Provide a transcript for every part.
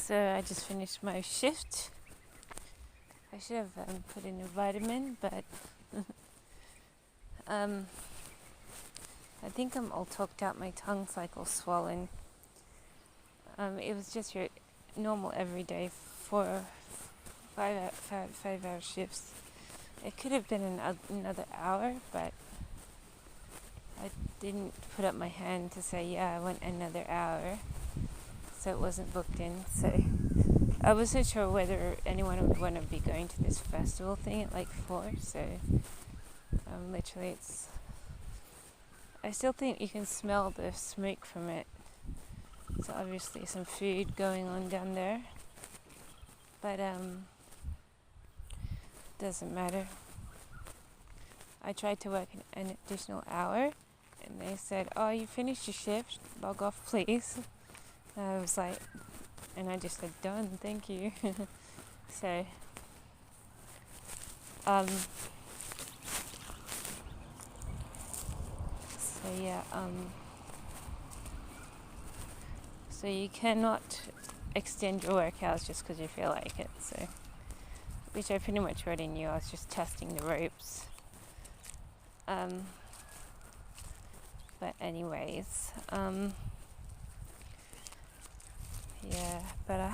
So I just finished my shift. I should have put in a vitamin, but I think I'm all talked out. My tongue's like all swollen. It was just your normal everyday 5 hour shifts. It could have been another hour, but I didn't put up my hand to say, yeah, I want another hour. So it wasn't booked in. So I wasn't sure whether anyone would want to be going to this festival thing at like 4. So literally I still think you can smell the smoke from it. So obviously some food going on down there. But doesn't matter. I tried to work an additional hour and they said, oh, you finished your shift, log off please. And I was like, and I just said, done, thank you. So yeah, so you cannot extend your work hours just because you feel like it. So, which I pretty much already knew. I was just testing the ropes. But anyways, yeah. But I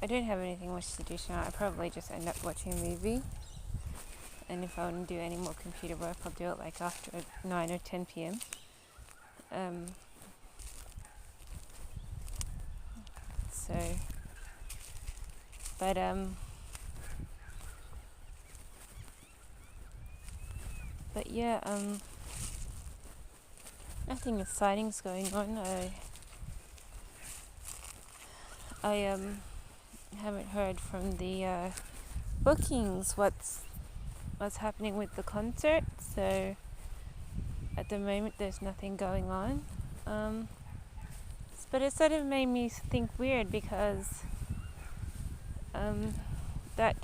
don't have anything much to do tonight. I probably just end up watching a movie. And if I want to do any more computer work, I'll do it like after 9 or 10 p.m. But yeah, nothing exciting's going on. I haven't heard from the bookings what's happening with the concert. So at the moment there's nothing going on. But it sort of made me think weird because that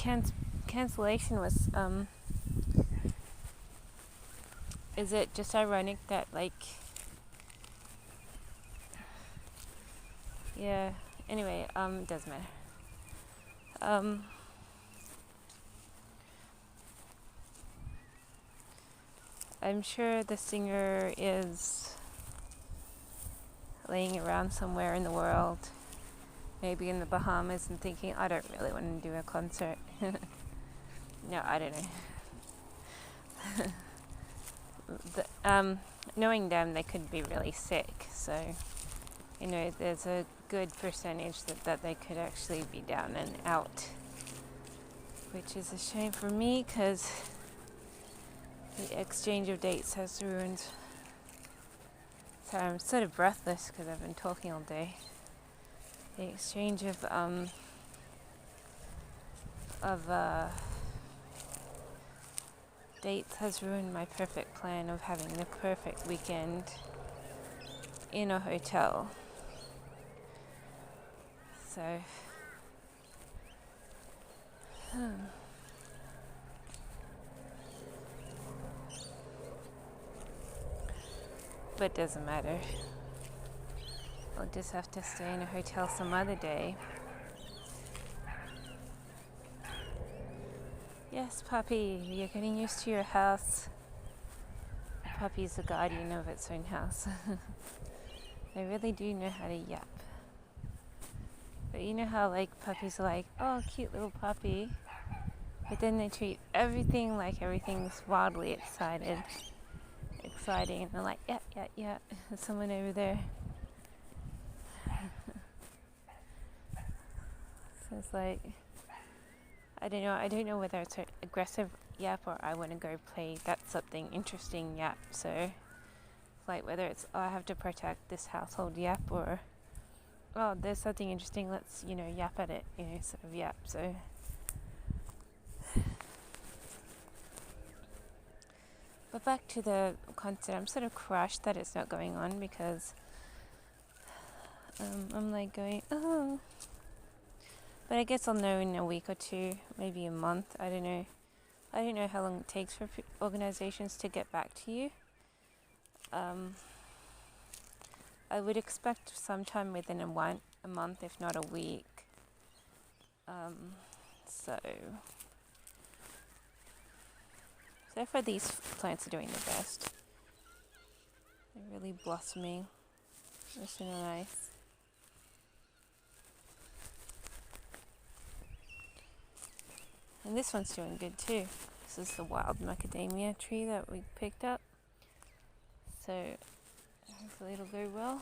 cancellation was is it just ironic that yeah, anyway, it doesn't matter. I'm sure the singer is laying around somewhere in the world, maybe in the Bahamas, and thinking, I don't really want to do a concert. No, I don't know. Knowing them, they could be really sick, so there's a good percentage that they could actually be down and out, which is a shame for me because the exchange of dates has ruined. So I'm sort of breathless because I've been talking all day. The exchange of dates has ruined my perfect plan of having the perfect weekend in a hotel. So but doesn't matter. I'll just have to stay in a hotel some other day. Yes, puppy, you're getting used to your house. The puppy's the guardian of its own house. They really do know how to yap. But you know how puppies are like, oh, cute little puppy. But then they treat everything like everything's wildly exciting. And they're like, yeah, there's someone over there. So it's like, I don't know whether it's an aggressive yap or I want to go play that's something interesting yap. So whether it's, oh, I have to protect this household yap, or oh, there's something interesting, let's yap at it, sort of yap. So but back to the concert, I'm sort of crushed that it's not going on because I'm going, oh. But I guess I'll know in a week or two, maybe a month. I don't know. I don't know how long it takes for organizations to get back to you. I would expect sometime within a month, if not a week. So far these plants are doing the best. They're really blossoming. They're so nice. And this one's doing good too. This is the wild macadamia tree that we picked up. So hopefully it'll go well.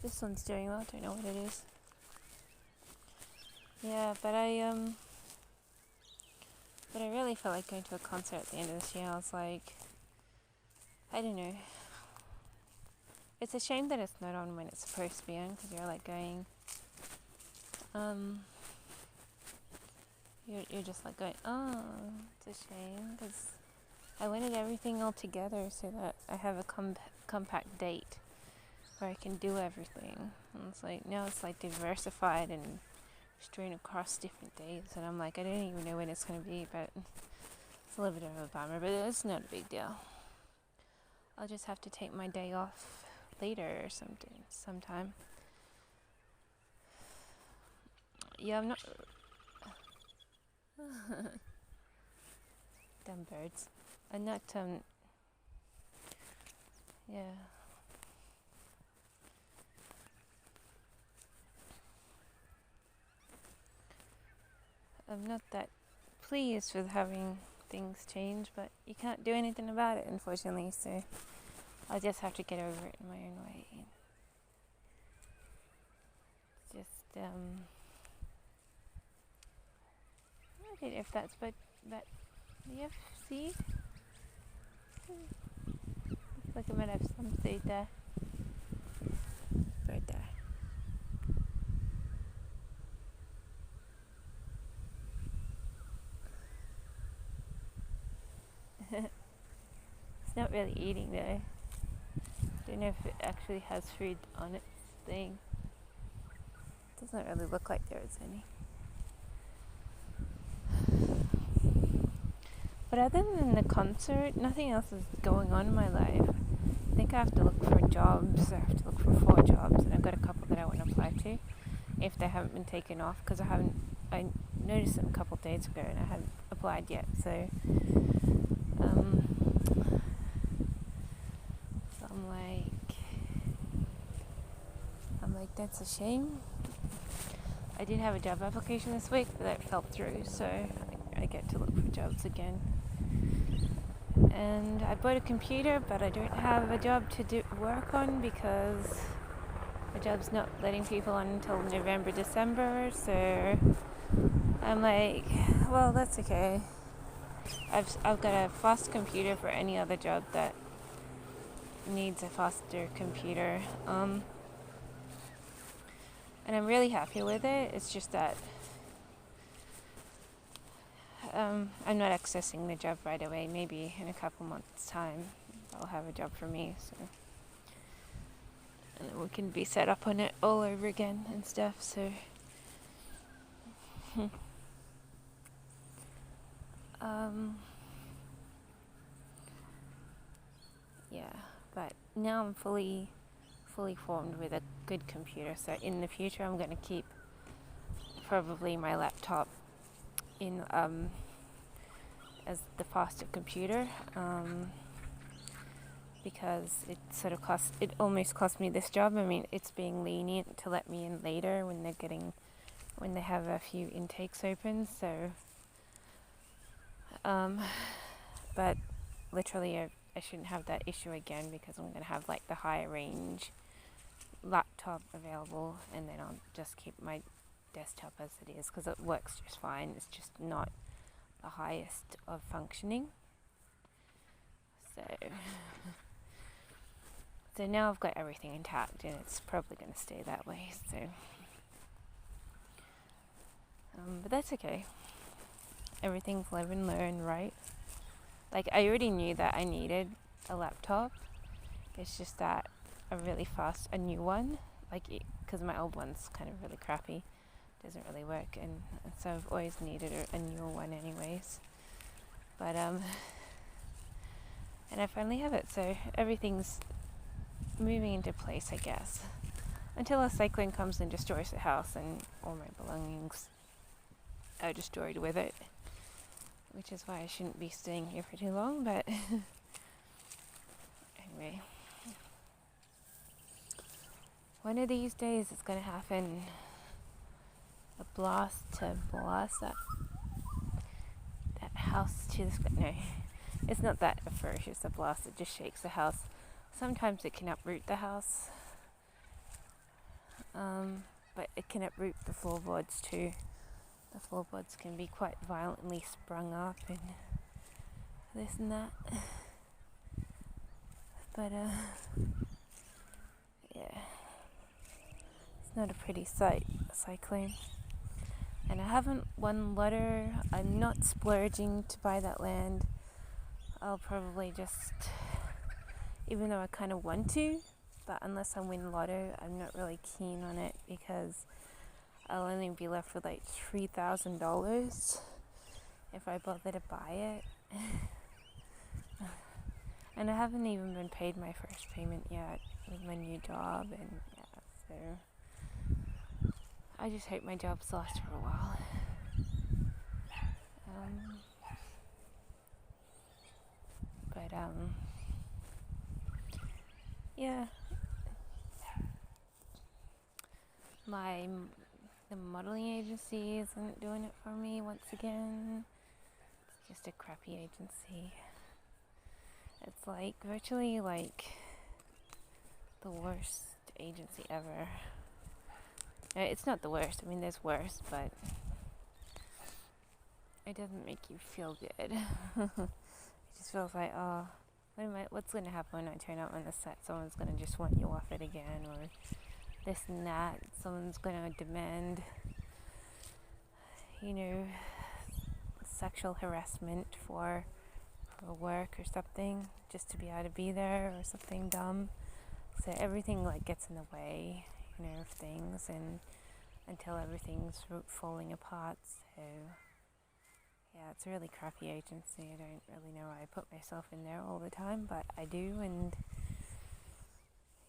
This one's doing well, don't know what it is. Yeah, but I really felt like going to a concert at the end of this year. I was like, I don't know. It's a shame that it's not on when it's supposed to be on, because you're like going, you're just like going, oh, it's a shame, because I wanted everything all together so that I have a compact date where I can do everything. And it's like, now it's like diversified and strewn across different days, and I'm like, I don't even know when it's going to be, but it's a little bit of a bummer, but it's not a big deal. I'll just have to take my day off later or sometime. Yeah, I'm not... Dumb birds. I'm not, yeah. I'm not that pleased with having things change, but you can't do anything about it, unfortunately, so I'll just have to get over it in my own way. Just, I don't know if that's, but that, yep, see? Looks like I might have some seed there. Right there. It's not really eating though. Don't know if it actually has food on its thing. Doesn't really look like there is any. But other than the concert, nothing else is going on in my life. I think I have to look for jobs. I have to look for 4 jobs, and I've got a couple that I want to apply to if they haven't been taken off, because I noticed them a couple of days ago and I hadn't applied yet, so I'm like, that's a shame. I did have a job application this week, but that fell through, so I get to look for jobs again. And I bought a computer, but I don't have a job to work on because my job's not letting people on until November, December, so I'm like, well, that's okay. I've got a fast computer for any other job that needs a faster computer. And I'm really happy with it. It's just that I'm not accessing the job right away. Maybe in a couple months' time I'll have a job for me, so, and then we can be set up on it all over again and stuff, so yeah, but now I'm fully formed with a good computer, so in the future I'm going to keep probably my laptop in as the faster computer, because it almost cost me this job. I mean, it's being lenient to let me in later when they have a few intakes open, so but literally I shouldn't have that issue again, because I'm going to have like the higher range laptop available, and then I'll just keep my desktop as it is, because it works just fine. It's just not the highest of functioning. So now I've got everything intact, and it's probably going to stay that way, so but that's okay. Everything's live and learn, right? Like, I already knew that I needed a laptop. It's just that a new one, like, because my old one's kind of really crappy, doesn't really work, and so I've always needed a newer one anyways. But and I finally have it, so everything's moving into place, I guess. until a cyclone comes and destroys the house and all my belongings are destroyed with it, which is why I shouldn't be staying here for too long, but anyway. One of these days it's going to happen. A blast to blast that house to the sky. No, it's not that ferocious a blast, it just shakes the house. Sometimes it can uproot the house, but it can uproot the floorboards too. The floorboards can be quite violently sprung up and this and that. But yeah, it's not a pretty sight, a cyclone. And I haven't won lotto. I'm not splurging to buy that land. I'll probably just, even though I kind of want to, but unless I win lotto, I'm not really keen on it because I'll only be left with like $3,000 if I bother to buy it. And I haven't even been paid my first payment yet with my new job, and yeah, so I just hope my jobs last for a while. Yeah, the modeling agency isn't doing it for me once again. It's just a crappy agency. It's like virtually like the worst agency ever. It's not the worst. I mean, there's worse, but it doesn't make you feel good. It just feels like, oh, what's going to happen when I turn up on the set? Someone's going to just want you off it again, or this and that. Someone's going to demand, sexual harassment for work or something, just to be able to be there, or something dumb. So everything like gets in the way, of things, and until everything's falling apart. So yeah, it's a really crappy agency. I don't really know why I put myself in there all the time, but I do, and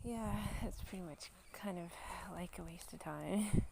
yeah, it's pretty much kind of like a waste of time.